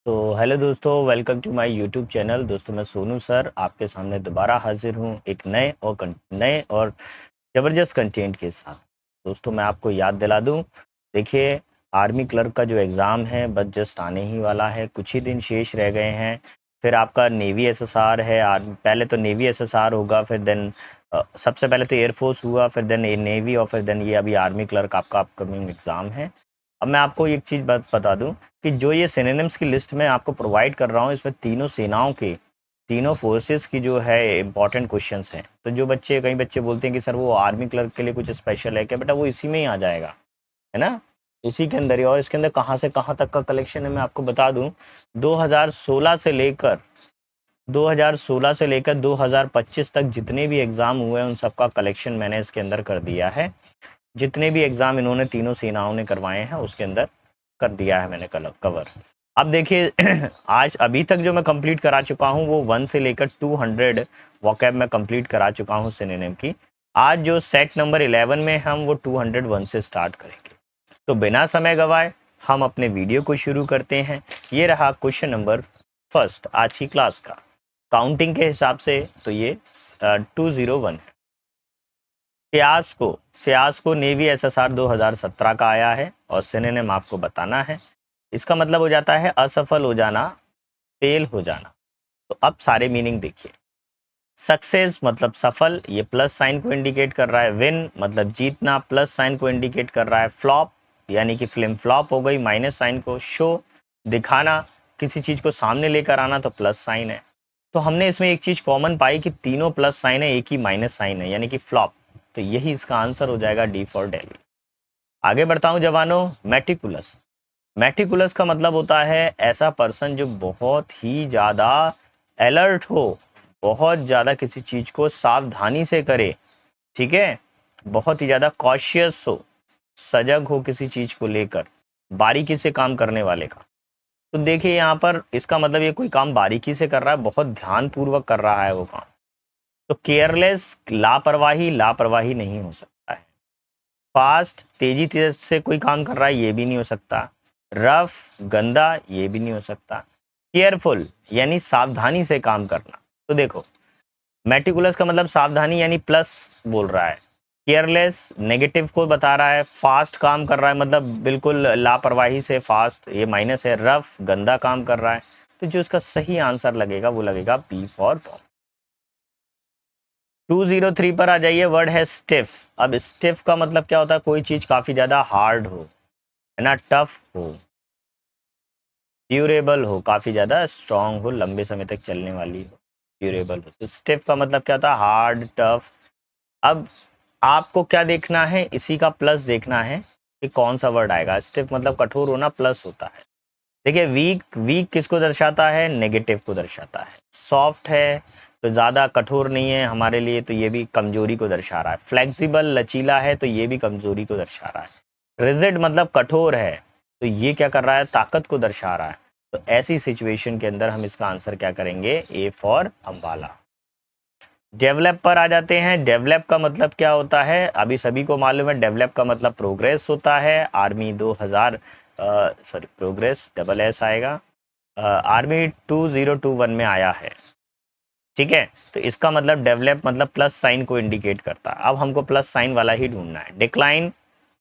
तो हेलो दोस्तों, welcome to my YouTube channel. दोस्तों, मैं सोनू सर आपके सामने दोबारा हाजिर हूँ एक नए और ज़बरदस्त कंटेंट के साथ। दोस्तों, मैं आपको याद दिला दूँ, देखिए, आर्मी क्लर्क का जो एग्ज़ाम है बस जस्ट आने ही वाला है, कुछ ही दिन शेष रह गए हैं। फिर आपका नेवी एसएसआर है। पहले तो नेवी एसएसआर होगा, फिर देन सबसे पहले तो एयरफोर्स हुआ, फिर देन नेवी, और फिर देन ये अभी आर्मी क्लर्क आपका अपकमिंग एग्ज़ाम है। अब मैं आपको एक चीज़ बात बता दूं कि जो ये सिनोनिम्स की लिस्ट मैं आपको प्रोवाइड कर रहा हूँ, इसमें तीनों सेनाओं के, तीनों फोर्सेस की जो है इंपॉर्टेंट क्वेश्चंस हैं। तो जो बच्चे, कई बच्चे बोलते हैं कि सर वो आर्मी क्लर्क के लिए कुछ स्पेशल है क्या, बेटा वो इसी में ही आ जाएगा, है ना, इसी के अंदर ही। और इसके अंदर कहाँ से कहाँ तक का कलेक्शन है मैं आपको बता दूं। 2016 से लेकर 2016 से लेकर 2025 तक जितने भी एग्ज़ाम हुए हैं उन सबका कलेक्शन मैंने इसके अंदर कर दिया है। जितने भी एग्ज़ाम इन्होंने तीनों सेनाओं ने करवाए हैं उसके अंदर कर दिया है मैंने कवर। अब देखिए आज अभी तक जो मैं कंप्लीट करा चुका हूँ वो 1 से लेकर 200 वोकैब में कंप्लीट करा चुका हूँ सिनोनिम की। आज जो सेट नंबर 11 में हम वो 201 से स्टार्ट करेंगे। तो बिना समय गवाए हम अपने वीडियो को शुरू करते हैं। ये रहा क्वेश्चन नंबर फर्स्ट आज की क्लास का। काउंटिंग के हिसाब से तो ये 201 है। फ्याज को नेवी एसएसआर 2017 का आया है और सिनोनिम आपको बताना है। इसका मतलब हो जाता है असफल हो जाना, फेल हो जाना। तो अब सारे मीनिंग देखिए। सक्सेस मतलब सफल, ये प्लस साइन को इंडिकेट कर रहा है। विन मतलब जीतना, प्लस साइन को इंडिकेट कर रहा है। फ्लॉप यानी कि फिल्म फ्लॉप हो गई, माइनस साइन को। शो दिखाना, किसी चीज को सामने लेकर आना, तो प्लस साइन है। तो हमने इसमें एक चीज कॉमन पाई कि तीनों प्लस साइन है, एक ही माइनस साइन है, यानी कि फ्लॉप। तो यही इसका आंसर हो जाएगा, डी फॉर दिल्ली। आगे बढ़ता हूं जवानों। मेटिकुलस। मेटिकुलस का मतलब होता है ऐसा पर्सन जो बहुत ही ज़्यादा अलर्ट हो, बहुत ज़्यादा किसी चीज़ को सावधानी से करे, ठीक है, बहुत ही ज़्यादा कॉशियस हो, सजग हो किसी चीज़ को लेकर, बारीकी से काम करने वाले का। तो देखिए यहाँ पर इसका मतलब ये कोई काम बारीकी से कर रहा है, बहुत ध्यानपूर्वक कर रहा है वो काम। तो केयरलेस लापरवाही, लापरवाही नहीं हो सकता है। फास्ट तेजी तेज से कोई काम कर रहा है, ये भी नहीं हो सकता। रफ गंदा, ये भी नहीं हो सकता। केयरफुल यानी सावधानी से काम करना। तो देखो, मेटिकुलस का मतलब सावधानी यानी प्लस बोल रहा है। केयरलेस नेगेटिव को बता रहा है। फास्ट काम कर रहा है मतलब बिल्कुल लापरवाही से फास्ट, ये माइनस है। रफ गंदा काम कर रहा है। तो जो इसका सही आंसर लगेगा वो लगेगा बी फॉर बॉम। 203 पर आ जाइए। वर्ड है स्टिफ। अब स्टिफ का मतलब क्या होता है, कोई चीज काफी ज्यादा हार्ड हो, है ना, टफ हो, ड्यूरेबल हो, काफी ज्यादा स्ट्रांग हो, लंबे समय तक चलने वाली हो, ड्यूरेबल हो। तो स्टिफ का मतलब क्या था, हार्ड, टफ। अब आपको क्या देखना है, इसी का प्लस देखना है कि कौन सा वर्ड आएगा। स्टिफ मतलब कठोर होना, प्लस होता है। देखिए, वीक, वीक किसको दर्शाता है, नेगेटिव को दर्शाता है। सॉफ्ट है तो ज़्यादा कठोर नहीं है हमारे लिए, तो ये भी कमजोरी को दर्शा रहा है। फ्लेक्सिबल लचीला है तो ये भी कमजोरी को दर्शा रहा है। रिजिड मतलब कठोर है, तो ये क्या कर रहा है, ताकत को दर्शा रहा है। तो ऐसी सिचुएशन के अंदर हम इसका आंसर क्या करेंगे, ए फॉर अम्बाला। डेवलप पर आ जाते हैं। डेवलप का मतलब क्या होता है, अभी सभी को मालूम है, डेवलप का मतलब प्रोग्रेस होता है। Army 2000 sorry, progress double S आएगा। आर्मी 2021 में आया है, ठीक है। तो इसका मतलब डेवलप मतलब प्लस साइन को इंडिकेट करता है। अब हमको प्लस साइन वाला ही ढूंढना है। डिक्लाइन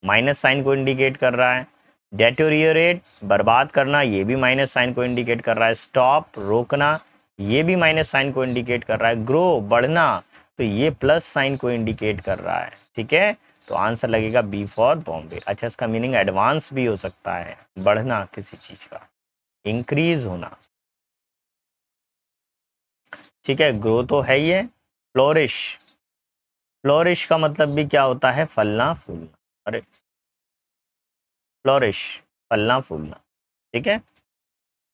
माइनस साइन को इंडिकेट कर रहा है। डेटोरियोरेट बर्बाद करना, ये भी माइनस साइन को इंडिकेट कर रहा है। स्टॉप रोकना, ये भी माइनस साइन को इंडिकेट कर रहा है। ग्रो बढ़ना, तो ये प्लस साइन को इंडिकेट कर रहा है, ठीक है। तो आंसर लगेगा बी फॉर बॉम्बे। अच्छा, इसका मीनिंग एडवांस भी हो सकता है, बढ़ना किसी चीज का, इंक्रीज होना, ठीक है। ग्रो तो है ही है। फ्लोरिश, फ्लोरिश का मतलब भी क्या होता है, फलना फूलना। अरे, फ्लोरिश, फलना फूलना, ठीक है।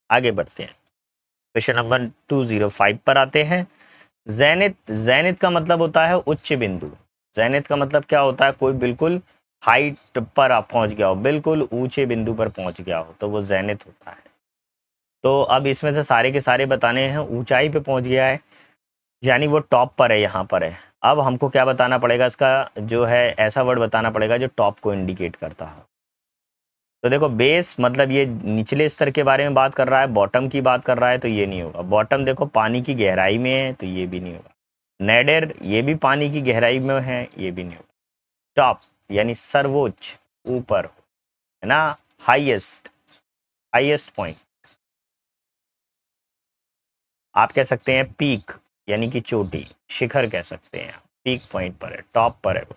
आगे बढ़ते हैं। क्वेश्चन नंबर 205 पर आते हैं। जैनित, जैनित का मतलब होता है उच्च बिंदु। जैनित का मतलब क्या होता है, कोई बिल्कुल हाइट पर आप पहुंच गया हो, बिल्कुल ऊंचे बिंदु पर पहुंच गया हो, तो वो जैनित होता है। तो अब इसमें से सारे के सारे बताने हैं। ऊंचाई पे पहुंच गया है यानी वो टॉप पर है, यहाँ पर है। अब हमको क्या बताना पड़ेगा, इसका जो है ऐसा वर्ड बताना पड़ेगा जो टॉप को इंडिकेट करता हो। तो देखो बेस मतलब ये निचले स्तर के बारे में बात कर रहा है, बॉटम की बात कर रहा है, तो ये नहीं होगा। बॉटम देखो पानी की गहराई में है, तो ये भी नहीं होगा। नेडर ये भी पानी की गहराई में है, ये भी नहीं होगा। टॉप यानी सर्वोच्च, ऊपर, है ना, हाईएस्ट, हाईएस्ट पॉइंट। आप कह सकते हैं पीक यानी कि चोटी, शिखर कह सकते हैं, पीक पॉइंट पर है, टॉप पर है वो।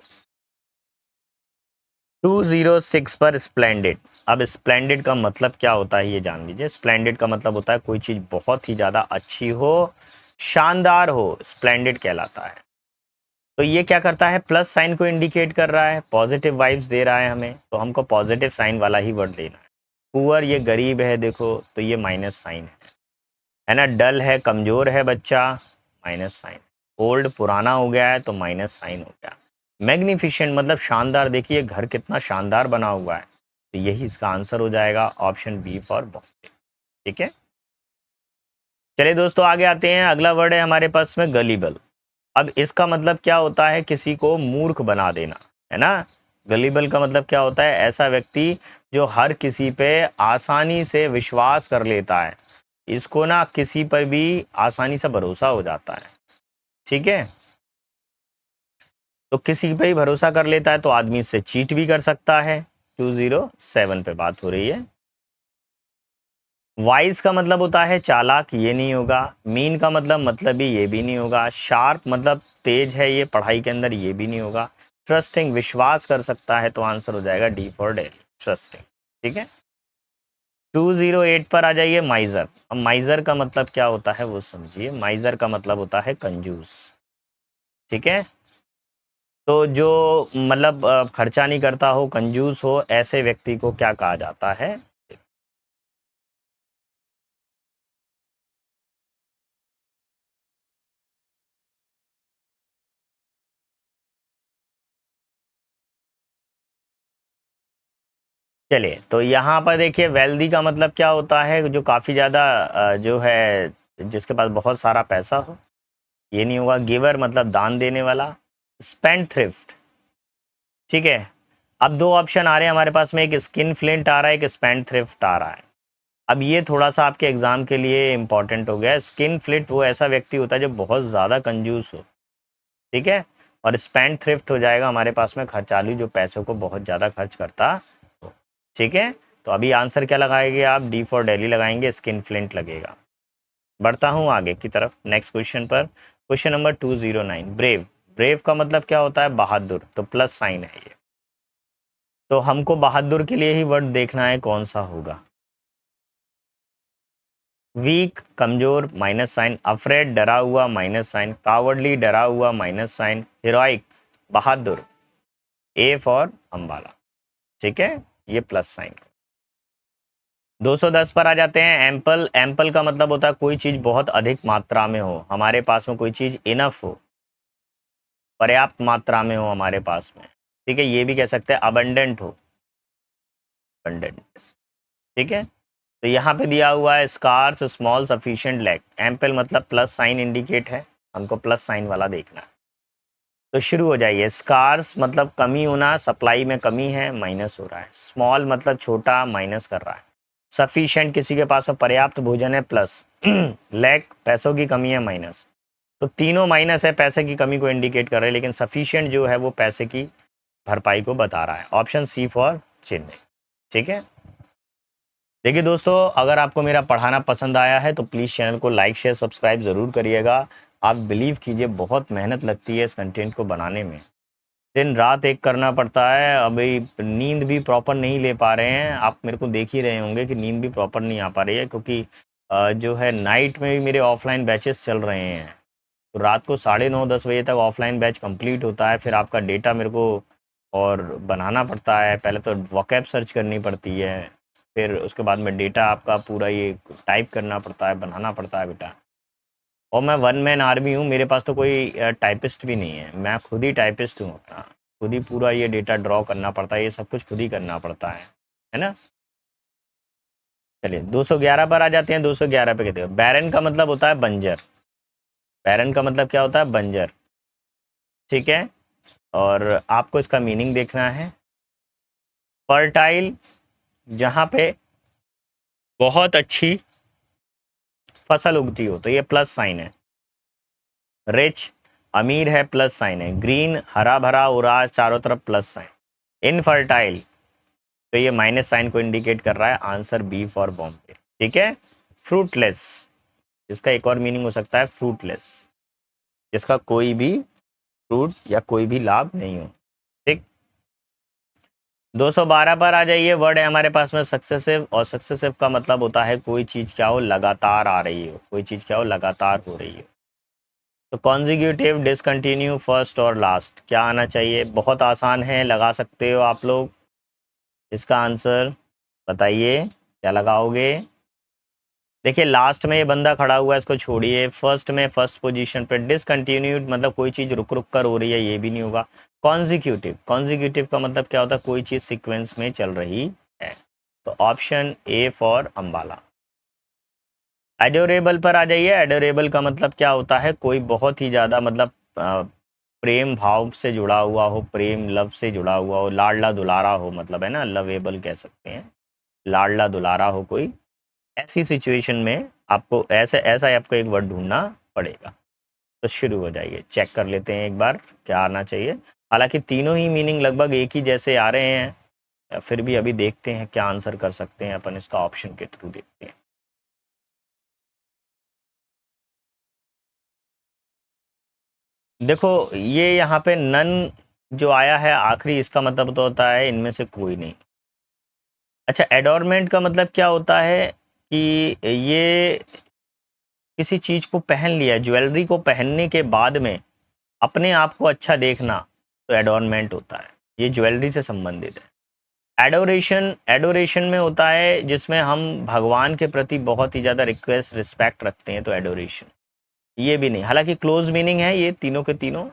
206 पर स्प्लेंडेड। अब स्प्लेंडेड का मतलब क्या होता है ये जान लीजिए। स्प्लेंडेड का मतलब होता है कोई चीज बहुत ही ज्यादा अच्छी हो, शानदार हो, स्प्लेंडेड कहलाता है। तो ये क्या करता है, प्लस साइन को इंडिकेट कर रहा है, पॉजिटिव वाइब्स दे रहा है हमें, तो हमको पॉजिटिव साइन वाला ही वर्ड लेना है। पुअर ये गरीब है देखो, तो ये माइनस साइन है ना। डल है, कमजोर है बच्चा, माइनस साइन। ओल्ड पुराना हो गया है, तो माइनस साइन हो गया। मैग्निफिशेंट मतलब शानदार, देखिए घर कितना शानदार बना हुआ है, तो यही इसका आंसर हो जाएगा, ऑप्शन बी फॉर बॉम्बे। ठीक है, चलिए दोस्तों आगे आते हैं। अगला वर्ड है हमारे पास में गलीबल। अब इसका मतलब क्या होता है, किसी को मूर्ख बना देना, है ना। गलीबल का मतलब क्या होता है, ऐसा व्यक्ति जो हर किसी पे आसानी से विश्वास कर लेता है, इसको ना किसी पर भी आसानी से भरोसा हो जाता है। ठीक है, तो किसी पे ही भरोसा कर लेता है, तो आदमी इससे चीट भी कर सकता है। 207 पे बात हो रही है। वाइज का मतलब होता है चालाक, ये नहीं होगा। मीन का मतलब भी ये भी नहीं होगा। शार्प मतलब तेज है ये पढ़ाई के अंदर, ये भी नहीं होगा। ट्रस्टिंग विश्वास कर सकता है, तो आंसर हो जाएगा डी फॉर डेली, ट्रस्टिंग। ठीक है, 208 पर आ जाइए, माइजर। अब माइजर का मतलब क्या होता है वो समझिए। माइजर का मतलब होता है कंजूस। ठीक है, तो जो मतलब खर्चा नहीं करता हो, कंजूस हो, ऐसे व्यक्ति को क्या कहा जाता है। चलिए, तो यहाँ पर देखिए वेल्दी का मतलब क्या होता है, जो काफ़ी ज़्यादा जो है, जिसके पास बहुत सारा पैसा हो, ये नहीं होगा। गिवर मतलब दान देने वाला। Spend thrift. ठीक है, अब दो ऑप्शन आ रहे हैं हमारे पास में, एक स्किन फ्लिंट आ रहा है, एक स्पेंड थ्रिफ्ट आ रहा है। अब ये थोड़ा सा आपके एग्जाम के लिए इंपॉर्टेंट हो गया है। स्किन फ्लिंट वो ऐसा व्यक्ति होता है जो बहुत ज़्यादा कंजूस हो, ठीक है। और स्पेंड थ्रिफ्ट हो जाएगा हमारे पास में खर्चालू, जो पैसों को बहुत ज़्यादा खर्च करता हो। ठीक है, तो अभी आंसर क्या लगाएंगे आप, डी फॉर दिल्ली लगाएंगे, स्किन फ्लिंट लगेगा। बढ़ता हूँ आगे की तरफ नेक्स्ट क्वेश्चन पर। Question number 209, brave. ब्रेव का मतलब क्या होता है, बहादुर, तो प्लस साइन है ये। तो हमको बहादुर के लिए ही वर्ड देखना है, कौन सा होगा। वीक कमजोर, माइनस साइन। अफ्रेड डरा हुआ, माइनस साइन। कावर्डली डरा हुआ, माइनस साइन। हीरोइक बहादुर, ए फॉर अंबाला। ठीक है, ये प्लस साइन। 210 पर आ जाते हैं, एम्पल। एम्पल का मतलब होता है कोई चीज बहुत अधिक मात्रा में हो, हमारे पास में कोई चीज इनफ हो, पर्याप्त मात्रा में हो हमारे पास में। ठीक है, ये भी कह सकते हैं अबंडेंट हो, अबंडेंट। ठीक है, तो यहाँ पे दिया हुआ है scarce, small, sufficient, lack. Ample मतलब प्लस साइन इंडिकेट है, हमको प्लस साइन वाला देखना है। तो शुरू हो जाइए। स्कार्स मतलब कमी होना, सप्लाई में कमी है, माइनस हो रहा है। स्मॉल मतलब छोटा, माइनस कर रहा है। सफिशिएंट किसी के पास में पर्याप्त भोजन है, प्लस। लैक पैसों की कमी है, माइनस। तो तीनों माइनस है, पैसे की कमी को इंडिकेट कर रहे हैं, लेकिन सफिशिएंट जो है वो पैसे की भरपाई को बता रहा है। Option C for Chennai. ठीक है, देखिए दोस्तों, अगर आपको मेरा पढ़ाना पसंद आया है तो प्लीज़ चैनल को लाइक शेयर सब्सक्राइब ज़रूर करिएगा। आप बिलीव कीजिए बहुत मेहनत लगती है इस कंटेंट को बनाने में, दिन रात एक करना पड़ता है। अभी नींद भी प्रॉपर नहीं ले पा रहे हैं, आप मेरे को देख ही रहे होंगे कि नींद भी प्रॉपर नहीं आ पा रही है, क्योंकि जो है नाइट में भी मेरे ऑफलाइन बैचेस चल रहे हैं। तो रात को 9:30-10 बजे तक ऑफलाइन बैच कंप्लीट होता है, फिर आपका डेटा मेरे को और बनाना पड़ता है। पहले तो वोकैब सर्च करनी पड़ती है, फिर उसके बाद में डेटा आपका पूरा ये टाइप करना पड़ता है, बनाना पड़ता है बेटा। और मैं वन मैन आर्मी हूँ, मेरे पास तो कोई टाइपिस्ट भी नहीं है, मैं खुद ही टाइपिस्ट हूँ अपना। खुद ही पूरा ये डेटा ड्रॉ करना पड़ता है, ये सब कुछ खुद ही करना पड़ता है ना। चलिए 211 पर आ जाते हैं। 211 पे कहते हैं बैरन का मतलब होता है बंजर। बैरन का मतलब क्या होता है, बंजर। ठीक है, और आपको इसका मीनिंग देखना है। फर्टाइल जहाँ पे बहुत अच्छी फसल उगती हो तो ये प्लस साइन है। रिच अमीर है, प्लस साइन है। ग्रीन हरा भरा उरा चारों तरफ, प्लस साइन। इनफर्टाइल तो ये माइनस साइन को इंडिकेट कर रहा है। Answer B for Bombay. ठीक है। फ्रूटलेस, इसका एक और मीनिंग हो सकता है फ्रूटलेस, जिसका कोई भी फ्रूट या कोई भी लाभ नहीं हो। ठीक। 212 पर आ जाइए। वर्ड है हमारे पास में सक्सेसिव, और सक्सेसिव का मतलब होता है कोई चीज क्या हो, लगातार आ रही हो, कोई चीज क्या हो, लगातार हो रही हो। तो कॉन्जिक्यूटिव, डिसकंटिन्यू, फर्स्ट और लास्ट क्या आना चाहिए? बहुत आसान है, लगा सकते हो आप लोग। इसका आंसर बताइए, क्या लगाओगे? देखिए लास्ट में ये बंदा खड़ा हुआ है, इसको छोड़िए। फर्स्ट में फर्स्ट पोजीशन पे। डिसकंटिन्यूड मतलब कोई चीज़ रुक रुक कर हो रही है, ये भी नहीं होगा। कॉन्जिक्यूटिव, कॉन्जिक्यूटिव का मतलब क्या होता है? कोई चीज़ सीक्वेंस में चल रही है। तो option A for Ambala. Adorable पर आ जाइए। एडोरेबल का मतलब क्या होता है? कोई बहुत ही ज़्यादा मतलब प्रेम भाव से जुड़ा हुआ हो, प्रेम लव से जुड़ा हुआ हो, लाडला दुलारा हो, मतलब है ना, लवेबल कह सकते हैं, लाडला दुलारा हो कोई। ऐसी सिचुएशन में आपको ऐसे ऐसा आपको एक वर्ड ढूंढना पड़ेगा। तो शुरू हो जाइए, चेक कर लेते हैं एक बार क्या आना चाहिए। हालांकि तीनों ही मीनिंग लगभग एक ही जैसे आ रहे हैं, या फिर भी अभी देखते हैं क्या आंसर कर सकते हैं अपन, इसका ऑप्शन के थ्रू देखते हैं। देखो ये यहाँ पे नन जो आया है आखिरी, इसका मतलब तो होता है इनमें से कोई नहीं। अच्छा, एडोरमेंट का मतलब क्या होता है कि ये किसी चीज को पहन लिया, ज्वेलरी को पहनने के बाद में अपने आप को अच्छा देखना, तो एडोरमेंट होता है। ये ज्वेलरी से संबंधित है। एडोरेशन, एडोरेशन में होता है जिसमें हम भगवान के प्रति बहुत ही ज़्यादा रिक्वेस्ट रिस्पेक्ट रखते हैं, तो एडोरेशन। ये भी नहीं, हालांकि क्लोज मीनिंग है ये तीनों के तीनों।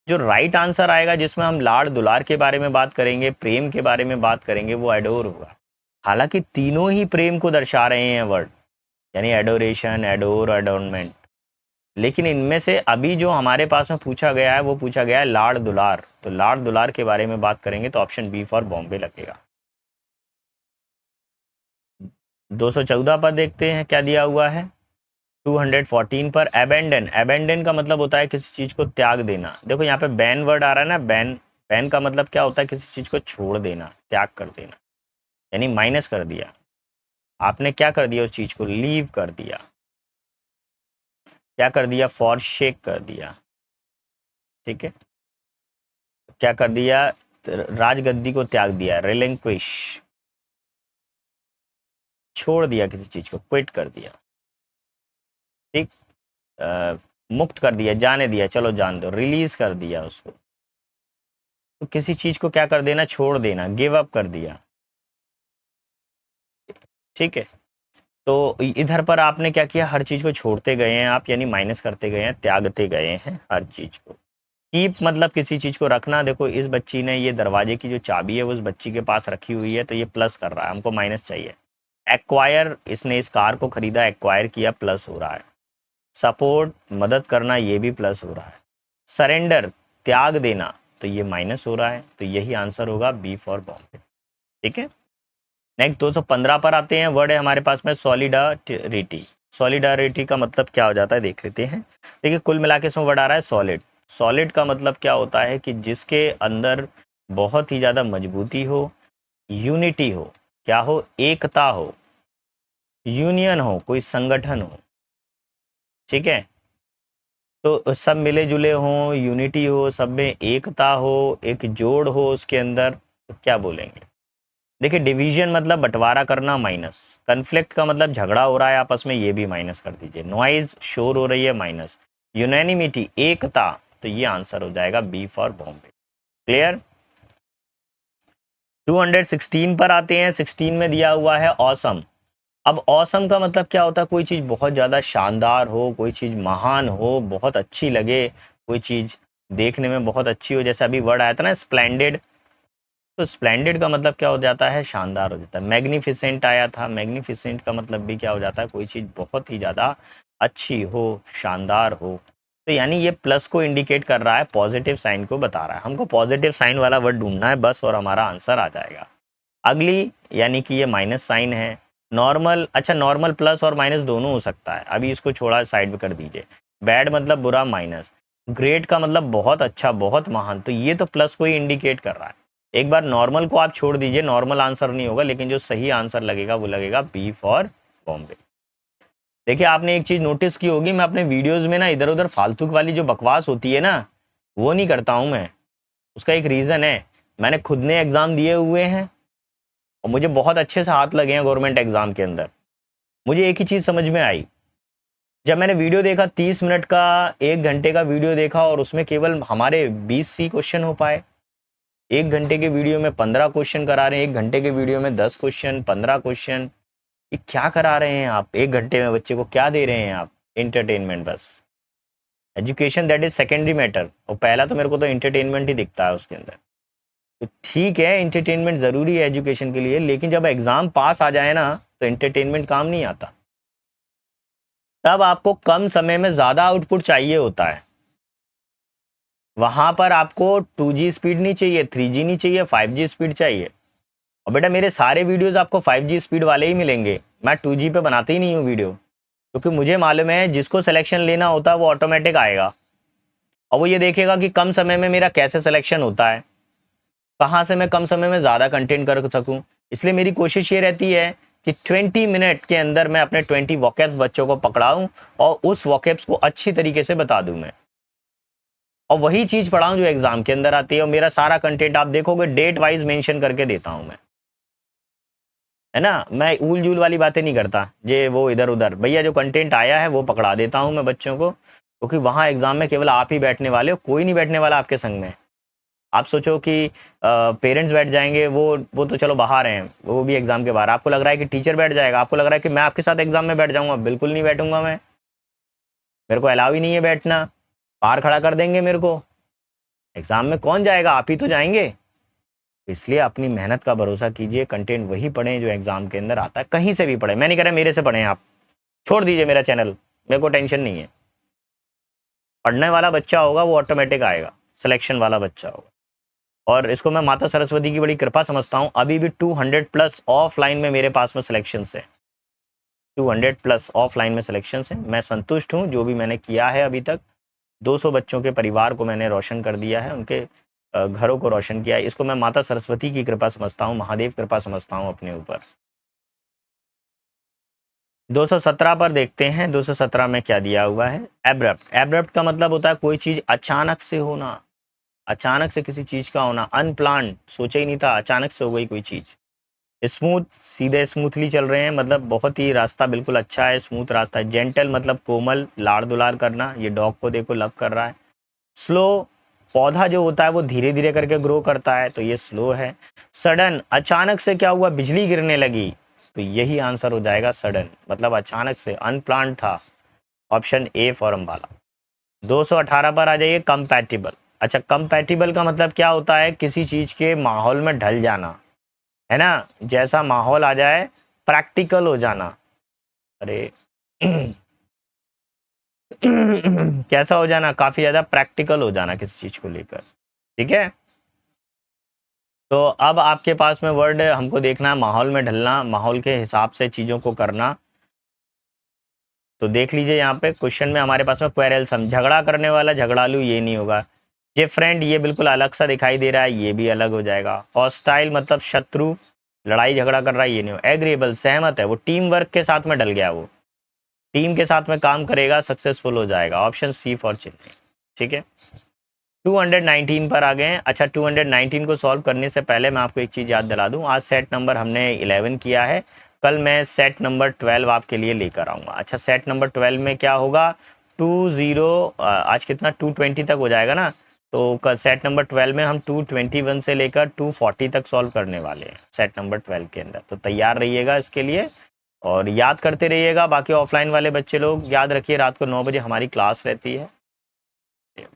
जो राइट आंसर आएगा जिसमें हम लाड़ दुलार के बारे में बात करेंगे, प्रेम के बारे में बात करेंगे, वो एडोर होगा। हालांकि तीनों ही प्रेम को दर्शा रहे हैं वर्ड, यानी एडोरेशन, एडोर, एडोरमेंट। लेकिन इनमें से अभी जो हमारे पास में पूछा गया है वो पूछा गया है लाड़ दुलार, तो लाड़ दुलार के बारे में बात करेंगे तो ऑप्शन बी फॉर बॉम्बे लगेगा। 214 पर देखते हैं क्या दिया हुआ है। 214 पर एबेंडन, एबेंडन का मतलब होता है किसी चीज को त्याग देना। देखो यहाँ पे बैन वर्ड आ रहा है ना, बैन, बैन का मतलब क्या होता है? किसी चीज को छोड़ देना, त्याग कर देना, यानी माइनस कर दिया। आपने क्या कर दिया? उस चीज को लीव कर दिया। क्या कर दिया? फॉरशेक कर दिया। ठीक है। क्या कर दिया? राजगद्दी को त्याग दिया, रिलिंक्विश, छोड़ दिया किसी चीज को, क्विट कर दिया। ठीक। मुक्त कर दिया, जाने दिया, चलो जान दो, रिलीज कर दिया उसको। तो किसी चीज को क्या कर देना? छोड़ देना, गिव अप कर दिया। ठीक है। तो इधर पर आपने क्या किया? हर चीज को छोड़ते गए हैं आप, यानी माइनस करते गए हैं, त्यागते गए हैं हर चीज को। कीप मतलब किसी चीज को रखना। देखो इस बच्ची ने ये दरवाजे की जो चाबी है वो उस बच्ची के पास रखी हुई है, तो ये प्लस कर रहा है, हमको माइनस चाहिए। एक्वायर, इसने इस कार को खरीदा, एक्वायर किया, प्लस हो रहा है। सपोर्ट मदद करना, ये भी प्लस हो रहा है। सरेंडर त्याग देना, तो ये माइनस हो रहा है। तो यही आंसर होगा बी फॉर बॉम्बे। ठीक है। नेक्स्ट 215 पर आते हैं। वर्ड है हमारे पास में सॉलिडारिटी। सॉलिडारिटी का मतलब क्या हो जाता है देख लेते हैं। देखिए कुल मिला के इसमें वर्ड आ रहा है सॉलिड। सॉलिड का मतलब क्या होता है कि जिसके अंदर बहुत ही ज़्यादा मजबूती हो, यूनिटी हो, क्या हो? एकता हो, यूनियन हो, कोई संगठन हो। ठीक है। तो सब मिले जुले हों, यूनिटी हो, सब में एकता हो, एक जोड़ हो उसके अंदर, तो क्या बोलेंगे? देखिए डिवीजन मतलब बंटवारा करना, माइनस। कन्फ्लिक्ट का मतलब झगड़ा हो रहा है आपस में, ये भी माइनस कर दीजिए। नॉइज शोर हो रही है, माइनस। यूनैनिमिटी एकता, तो ये आंसर हो जाएगा बी फॉर बॉम्बे। क्लियर। 216 पर आते हैं। 16 में दिया हुआ है ऑसम। अब ऑसम का मतलब क्या होता है? कोई चीज़ बहुत ज़्यादा शानदार हो, कोई चीज़ महान हो, बहुत अच्छी लगे, कोई चीज़ देखने में बहुत अच्छी हो। जैसे अभी वर्ड आया था ना स्प्लेंडेड, तो स्प्लेंडेड का मतलब क्या हो जाता है? शानदार हो जाता है। मैग्निफिसेंट आया था, मैग्निफिसेंट का मतलब भी क्या हो जाता है? कोई चीज़ बहुत ही ज़्यादा अच्छी हो, शानदार हो। तो यानी ये प्लस को इंडिकेट कर रहा है, पॉजिटिव साइन को बता रहा है। हमको पॉजिटिव साइन वाला वर्ड ढूंढना है बस, और हमारा आंसर आ जाएगा। अगली यानी कि ये माइनस साइन है। नॉर्मल, अच्छा नॉर्मल प्लस और माइनस दोनों हो सकता है, अभी इसको छोड़ा साइड में कर दीजिए। बैड मतलब बुरा, माइनस। ग्रेट का मतलब बहुत अच्छा, बहुत महान, तो ये तो प्लस को ही इंडिकेट कर रहा है। एक बार नॉर्मल को आप छोड़ दीजिए, नॉर्मल आंसर नहीं होगा, लेकिन जो सही आंसर लगेगा वो लगेगा बी फॉर बॉम्बे। देखिए आपने एक चीज नोटिस की होगी, मैं अपने वीडियोस में ना इधर उधर फालतू वाली जो बकवास होती है ना, वो नहीं करता हूं मैं। उसका एक रीजन है, मैंने खुद ने एग्जाम दिए हुए हैं और मुझे बहुत अच्छे से हाथ लगे हैं गवर्नमेंट एग्जाम के अंदर। मुझे एक ही चीज समझ में आई, जब मैंने वीडियो देखा 30 मिनट का, 1 घंटे का वीडियो देखा और उसमें केवल हमारे 20 क्वेश्चन हो पाए। 1 घंटे के वीडियो में 15 क्वेश्चन करा रहे हैं, 1 घंटे के वीडियो में 10 क्वेश्चन, 15 क्वेश्चन। ये क्या करा रहे हैं आप? 1 घंटे में बच्चे को क्या दे रहे हैं आप? एंटरटेनमेंट बस। Education that is secondary matter, और पहला तो मेरे को तो एंटरटेनमेंट ही दिखता है उसके अंदर। तो ठीक है, एंटरटेनमेंट ज़रूरी है एजुकेशन के लिए, लेकिन जब एग्ज़ाम पास आ जाए ना तो एंटरटेनमेंट काम नहीं आता। तब आपको कम समय में ज़्यादा आउटपुट चाहिए होता है। वहाँ पर आपको 2G स्पीड नहीं चाहिए, 3G नहीं चाहिए, 5G स्पीड चाहिए। और बेटा मेरे सारे वीडियोज़ आपको 5G स्पीड वाले ही मिलेंगे, मैं 2G पे बनाते ही नहीं हूँ वीडियो, क्योंकि मुझे मालूम है जिसको सिलेक्शन लेना होता है वो ऑटोमेटिक आएगा और वो ये देखेगा कि कम समय में मेरा कैसे सिलेक्शन होता है, कहाँ से मैं कम समय में ज़्यादा कंटेंट कर सकूँ। इसलिए मेरी कोशिश ये रहती है कि 20 मिनट के अंदर मैं अपने 20 वॉकेब्स बच्चों को पकड़ाऊँ और उस वॉकेब्स को अच्छी तरीके से बता दूँ मैं, और वही चीज़ पढ़ाऊँ जो एग्ज़ाम के अंदर आती है। और मेरा सारा कंटेंट आप देखोगे डेट वाइज मेंशन करके देता हूँ मैं, है ना। मैं ऊल जूल वाली बातें नहीं करता, जे वो इधर उधर, भैया जो कंटेंट आया है वो पकड़ा देता हूँ मैं बच्चों को, क्योंकि वहाँ एग्ज़ाम में केवल आप ही बैठने वाले हो, कोई नहीं बैठने वाला आपके संग में। आप सोचो कि पेरेंट्स बैठ जाएंगे, वो तो चलो बाहर हैं, वो भी एग्जाम के बाहर। आपको लग रहा है कि टीचर बैठ जाएगा, आपको लग रहा है कि मैं आपके साथ एग्जाम में बैठ जाऊंगा, बिल्कुल नहीं बैठूंगा मैं, मेरे को अलाउ ही नहीं है बैठना, बाहर खड़ा कर देंगे मेरे को। एग्जाम में कौन जाएगा, आप ही तो जाएंगे। इसलिए अपनी मेहनत का भरोसा कीजिए, कंटेंट वही पढ़ें जो एग्जाम के अंदर आता है, कहीं से भी पढ़ें। मैं नहीं कह रहा मेरे से पढ़ें, आप छोड़ दीजिए मेरा चैनल, मेरे को टेंशन नहीं है। पढ़ने वाला बच्चा होगा वो ऑटोमेटिक आएगा, सिलेक्शन वाला बच्चा होगा। और इसको मैं माता सरस्वती की बड़ी कृपा समझता हूँ। अभी भी 200 प्लस ऑफलाइन में मेरे पास में सिलेक्शन है, 200 प्लस ऑफलाइन में सिलेक्शन है। मैं संतुष्ट हूँ जो भी मैंने किया है अभी तक। 200 बच्चों के परिवार को मैंने रोशन कर दिया है, उनके घरों को रोशन किया है। इसको मैं माता सरस्वती की कृपा समझता हूँ, महादेव कृपा समझता हूँ अपने ऊपर। 217 पर देखते हैं, 217 में क्या दिया हुआ है। एब्रप्ट, एब्रप्ट का मतलब होता है कोई चीज़ अचानक से होना, अचानक से किसी चीज़ का होना। अनप्लान, सोचा ही नहीं था, अचानक से हो गई कोई चीज़। स्मूथ, सीधे स्मूथली चल रहे हैं, मतलब बहुत ही रास्ता बिल्कुल अच्छा है, स्मूथ रास्ता है। जेंटल मतलब कोमल, लाड़ दुलार करना, ये डॉग को देखो लव कर रहा है। स्लो, पौधा जो होता है वो धीरे धीरे करके ग्रो करता है, तो ये स्लो है। सडन, अचानक से क्या हुआ, बिजली गिरने लगी, तो यही आंसर हो जाएगा सडन, मतलब अचानक से, अनप्लान्ड था। ऑप्शन ए फॉर्म वाला। 218 पर आ जाइए, कंपैटिबल। अच्छा, कंपैटिबल का मतलब क्या होता है, किसी चीज़ के माहौल में ढल जाना, है ना। जैसा माहौल आ जाए, प्रैक्टिकल हो जाना। अरे कैसा हो जाना, काफ़ी ज़्यादा प्रैक्टिकल हो जाना किसी चीज़ को लेकर, ठीक है। तो अब आपके पास में वर्ड हमको देखना है, माहौल में ढलना, माहौल के हिसाब से चीज़ों को करना। तो देख लीजिए यहाँ पे क्वेश्चन में हमारे पास में क्वेरलसम, झगड़ा करने वाला, झगड़ालू, ये नहीं होगा। ये फ्रेंड, ये बिल्कुल अलग सा दिखाई दे रहा है, ये भी अलग हो जाएगा। हॉस्टाइल मतलब शत्रु, लड़ाई झगड़ा कर रहा है, ये नहीं हो। एग्रीएबल, सहमत है, वो टीम वर्क के साथ में डल गया, वो टीम के साथ में काम करेगा, सक्सेसफुल हो जाएगा। ऑप्शन सी फॉर चेन्नई, ठीक है। 219 पर आ गए हैं। अच्छा, 219 को सॉल्व करने से पहले मैं आपको एक चीज़ याद दिला दूं, आज सेट नंबर हमने 11 किया है, कल मैं सेट नंबर 12 आपके लिए लेकर आऊँगा। अच्छा, सेट नंबर 12 में क्या होगा, 20 आज कितना 220 तक हो जाएगा ना, तो कल सेट नंबर 12 में हम 221 से लेकर 240 तक सॉल्व करने वाले हैं सेट नंबर 12 के अंदर। तो तैयार रहिएगा इसके लिए और याद करते रहिएगा। बाकी ऑफलाइन वाले बच्चे लोग याद रखिए, रात को 9 बजे हमारी क्लास रहती है।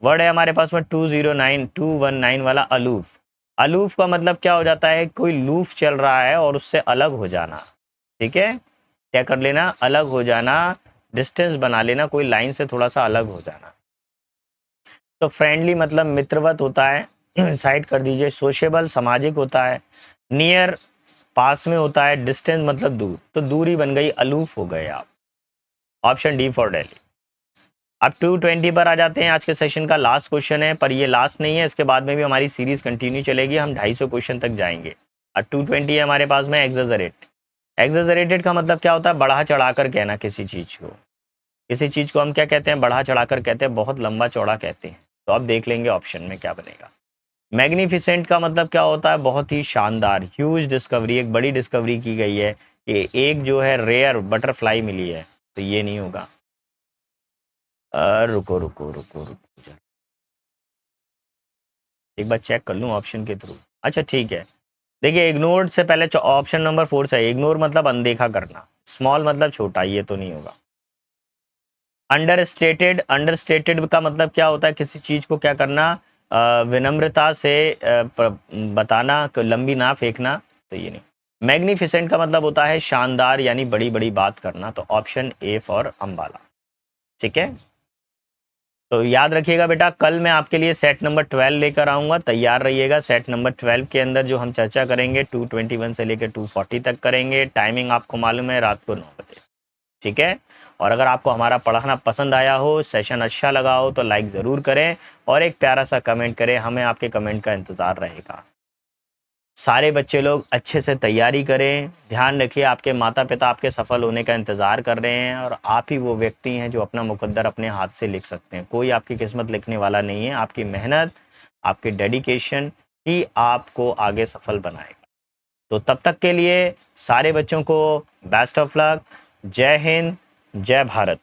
वर्ड है हमारे पास में 219 वाला, अलूफ। अलूफ का मतलब क्या हो जाता है, कोई लूफ चल रहा है और उससे अलग हो जाना, ठीक है। क्या कर लेना, अलग हो जाना, डिस्टेंस बना लेना, कोई लाइन से थोड़ा सा अलग हो जाना। तो फ्रेंडली मतलब मित्रवत होता है, साइड कर दीजिए। सोशेबल, सामाजिक होता है। नियर, पास में होता है, डिस्टेंस मतलब दूर, तो दूरी बन गई, अलूफ हो गए आप। Option D for Delhi. अब 220 पर आ जाते हैं। आज के सेशन का लास्ट क्वेश्चन है, पर ये लास्ट नहीं है, इसके बाद में भी हमारी सीरीज कंटिन्यू चलेगी, हम 250 क्वेश्चन तक जाएंगे। अब 220 है हमारे पास में एग्जैजरेट। एग्जैजरेटेड का मतलब क्या होता है? बढ़ा चढ़ाकर कहना किसी चीज को। किसी चीज को हम क्या कहते हैं? बढ़ा चढ़ाकर कहते हैं, बहुत लंबा चौड़ा कहते हैं। तो अब देख लेंगे ऑप्शन में क्या बनेगा। मैग्निफिसेंट का मतलब क्या होता है? बहुत ही शानदार, ह्यूज डिस्कवरी, एक बड़ी डिस्कवरी की गई है, कि एक जो है रेयर बटरफ्लाई मिली है, तो ये नहीं होगा। रुको रुको रुको रुको जरा, एक बार चेक कर लूँ ऑप्शन के थ्रू। अच्छा ठीक है, देखिए इग्नोर्ड से पहले ऑप्शन नंबर 4 से, इग्नोर मतलब अनदेखा करना, स्मॉल मतलब छोटा, ये तो नहीं होगा। अंडरस्टेटेड, अंडरस्टेटेड का मतलब क्या होता है? किसी चीज को क्या करना, विनम्रता से बताना, लंबी ना फेंकना, तो ये नहीं। मैग्निफिसेंट का मतलब होता है शानदार, यानी बड़ी बड़ी बात करना, तो ऑप्शन ए फॉर अंबाला। ठीक है, तो याद रखिएगा बेटा, कल मैं आपके लिए सेट नंबर 12 लेकर आऊँगा, तैयार रहिएगा। सेट नंबर 12 के अंदर जो हम चर्चा करेंगे 221 से लेकर 240 तक करेंगे। टाइमिंग आपको मालूम है, रात को 9 बजे। ठीक है, और अगर आपको हमारा पढ़ाना पसंद आया हो, सेशन अच्छा लगा हो, तो लाइक ज़रूर करें और एक प्यारा सा कमेंट करें, हमें आपके कमेंट का इंतज़ार रहेगा। सारे बच्चे लोग अच्छे से तैयारी करें, ध्यान रखिए आपके माता पिता आपके सफल होने का इंतज़ार कर रहे हैं, और आप ही वो व्यक्ति हैं जो अपना मुकद्दर अपने हाथ से लिख सकते हैं। कोई आपकी किस्मत लिखने वाला नहीं है, आपकी मेहनत, आपकी डेडिकेशन ही आपको आगे सफल बनाएगा। तो तब तक के लिए सारे बच्चों को बेस्ट ऑफ लक। जय हिंद, जय भारत।